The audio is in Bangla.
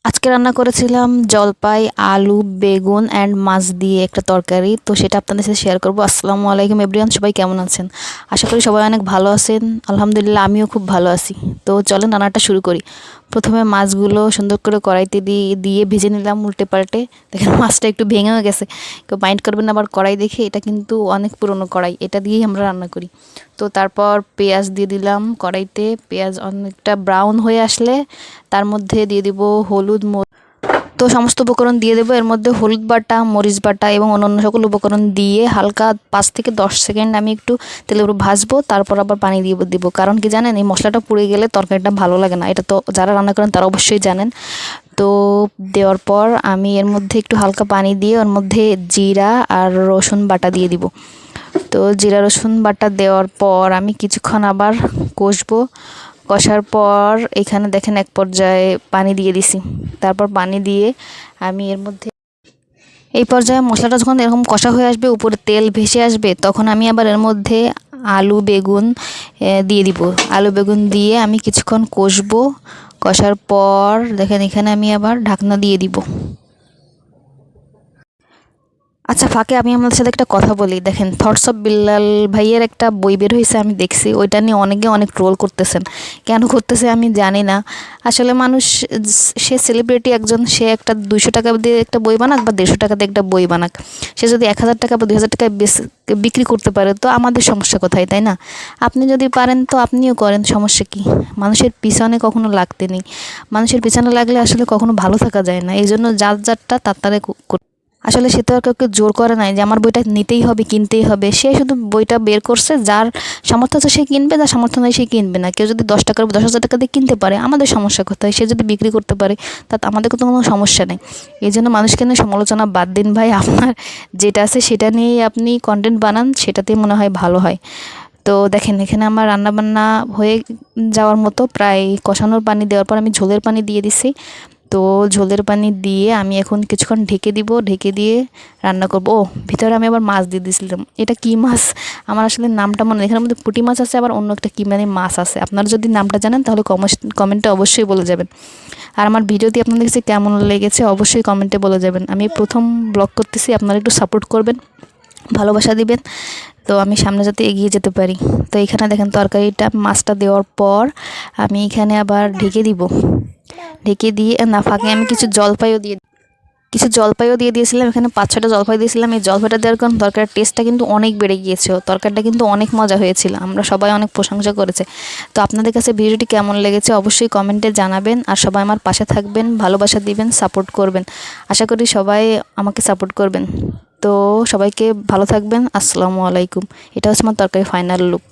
আজকে রান্না করেছিলাম জলপাই, আলু, বেগুন অ্যান্ড মাছ দিয়ে একটা তরকারি। তো সেটা আপনাদের সাথে শেয়ার করবো। আসসালামু আলাইকুম এভরিওয়ান, সবাই কেমন আছেন? আশা করি সবাই অনেক ভালো আছেন। আলহামদুলিল্লাহ আমিও খুব ভালো আছি। তো চলেন রান্নাটা শুরু করি। প্রথমে মাছগুলো সুন্দর করে কড়াইতে দিয়ে ভেজে নিলাম উল্টে পাল্টে। দেখেন মাছটা একটু ভেঙেও গেছে, কেউ মাইন্ড করবেন না। আবার কড়াই দেখে, এটা কিন্তু অনেক পুরনো কড়াই, এটা দিয়েই আমরা রান্না করি। তো তারপর পেঁয়াজ দিয়ে দিলাম কড়াইতে। পেঁয়াজ অনেকটা ব্রাউন হয়ে আসলে তার মধ্যে দিয়ে দিব হলুদ। তো সমস্ত উপকরণ দিয়ে দেবো। এর মধ্যে হলুদ বাটা, মরিচ বাটা এবং অন্যান্য সকল উপকরণ দিয়ে হালকা 5 থেকে 10 সেকেন্ড আমি একটু তেলের উপর ভাজবো। তারপর আবার পানি দিয়ে দিব। কারণ কি জানেন, এই মশলাটা পুড়ে গেলে তরকারিটা ভালো লাগে না। এটা তো যারা রান্না করেন তারা অবশ্যই জানেন। তো দেওয়ার পর আমি এর মধ্যে একটু হালকা পানি দিয়ে ওর মধ্যে জিরা আর রসুন বাটা দিয়ে দিব। তো জিরা রসুন বাটা দেওয়ার পর আমি কিছুক্ষণ আবার কষবো। কষার পর এখানে দেখেন এক পর্যায়ে পানি দিয়ে দিছি। তারপর পানি দিয়ে আমি এর মধ্যে এই পর্যায়ে মশলাটা যখন এরকম কষা হয়ে আসবে, উপরে তেল ভেসে আসবে, তখন আমি আবার এর মধ্যে আলু বেগুন দিয়ে দিব। আলু বেগুন দিয়ে আমি কিছুক্ষণ কষবো। কষার পর দেখেন এখানে আমি আবার ঢাকনা দিয়ে দিব। আচ্ছা, ফাঁকে আমি আপনাদের সাথে একটা কথা বলি। দেখেন, থটস অফ বিল্লাল ভাইয়ের একটা বই বের হয়েছে, আমি দেখছি। ওইটা নিয়ে অনেকে অনেক ট্রোল করতেছেন। কেন করতেছে আমি জানি না। আসলে মানুষ, সে সেলিব্রিটি একজন, সে একটা 200 টাকা দিয়ে একটা বই বানাক বা 150 টাকা দিয়ে একটা বই বানাক, সে যদি 1000 টাকা বা 2000 টাকায় বিক্রি করতে পারে, তো আমাদের সমস্যা কোথায়, তাই না? আপনি যদি পারেন তো আপনিও করেন, সমস্যা কি? মানুষের পিছনে কখনো লাগতে নেই। মানুষের পিছনে লাগলে আসলে কখনো ভালো থাকা যায় না। এই জন্য যার যারটা তার তারে আসলে সে তো আর কাউকে জোর করে নাই যে আমার বইটা নিতেই হবে, কিনতেই হবে। সে শুধু বইটা বের করছে, যার সামর্থ্য আছে সে কিনবে, যার সামর্থ্য নেই সে কিনবে না। কেউ যদি 10 টাকার 10,000 টাকা দিয়ে কিনতে পারে, আমাদের সমস্যা কোথায়? সে যদি বিক্রি করতে পারে, তাতে আমাদের কোনো সমস্যা নেই। এই জন্য মানুষকে নিয়ে সমালোচনা বাদ দিন ভাই। আপনার যেটা আছে সেটা নিয়েই আপনি কন্টেন্ট বানান, সেটাতেই মনে হয় ভালো হয়। তো দেখেন এখানে আমার রান্নাবান্না হয়ে যাওয়ার মতো প্রায়। কষানোর পানি দেওয়ার পর আমি ঝোলের পানি দিয়ে দিছি। তো ঝোলের পানি দিয়ে আমি এখন কিছুক্ষণ ঢেকে দিব। ঢেকে দিয়ে রান্না করব। ও, ভিতরে আমি আবার মাছ দিয়ে দিয়েছিলাম। এটা কি মাছ আমার আসলে নামটা মনে নেই। এখানের মধ্যে পুঁটি মাছ আছে, আবার অন্য একটা কি মানে মাছ আছে। আপনারা যদি নামটা জানেন তাহলে কমেন্টে অবশ্যই বলে যাবেন। আর আমার ভিডিওটি আপনাদের কাছে কেমন লেগেছে অবশ্যই কমেন্টে বলে যাবেন। আমি প্রথম ব্লগ করতেছি, আপনারা একটু সাপোর্ট করবেন, ভালোবাসা দিবেন, তো আমি সামনে যাতে এগিয়ে যেতে পারি। তো এখানে দেখেন তরকারিটা, মাছটা দেওয়ার পর আমি এখানে আবার ঢেকে দিব। ঢেকে দিয়ে না, ফাঁকে আমি কিছু জলপাইও দিয়ে দিয়েছিলাম। এখানে 5-6টা জলপাই দিয়েছিলাম। এই জলপাইটা দেওয়ার কারণে তরকারির টেস্টটা কিন্তু অনেক বেড়ে গিয়েছিল। তরকারিটা কিন্তু অনেক মজা হয়েছিল, আমরা সবাই অনেক প্রশংসা করেছে। তো আপনাদের কাছে ভিডিওটি কেমন লেগেছে অবশ্যই কমেন্টে জানাবেন। আর সবাই আমার পাশে থাকবেন, ভালোবাসা দিবেন, সাপোর্ট করবেন। আশা করি সবাই আমাকে সাপোর্ট করবেন। তো সবাইকে ভালো থাকবেন। আসসালামু আলাইকুম। এটা হচ্ছে আমার তরকারি ফাইনাল লুক।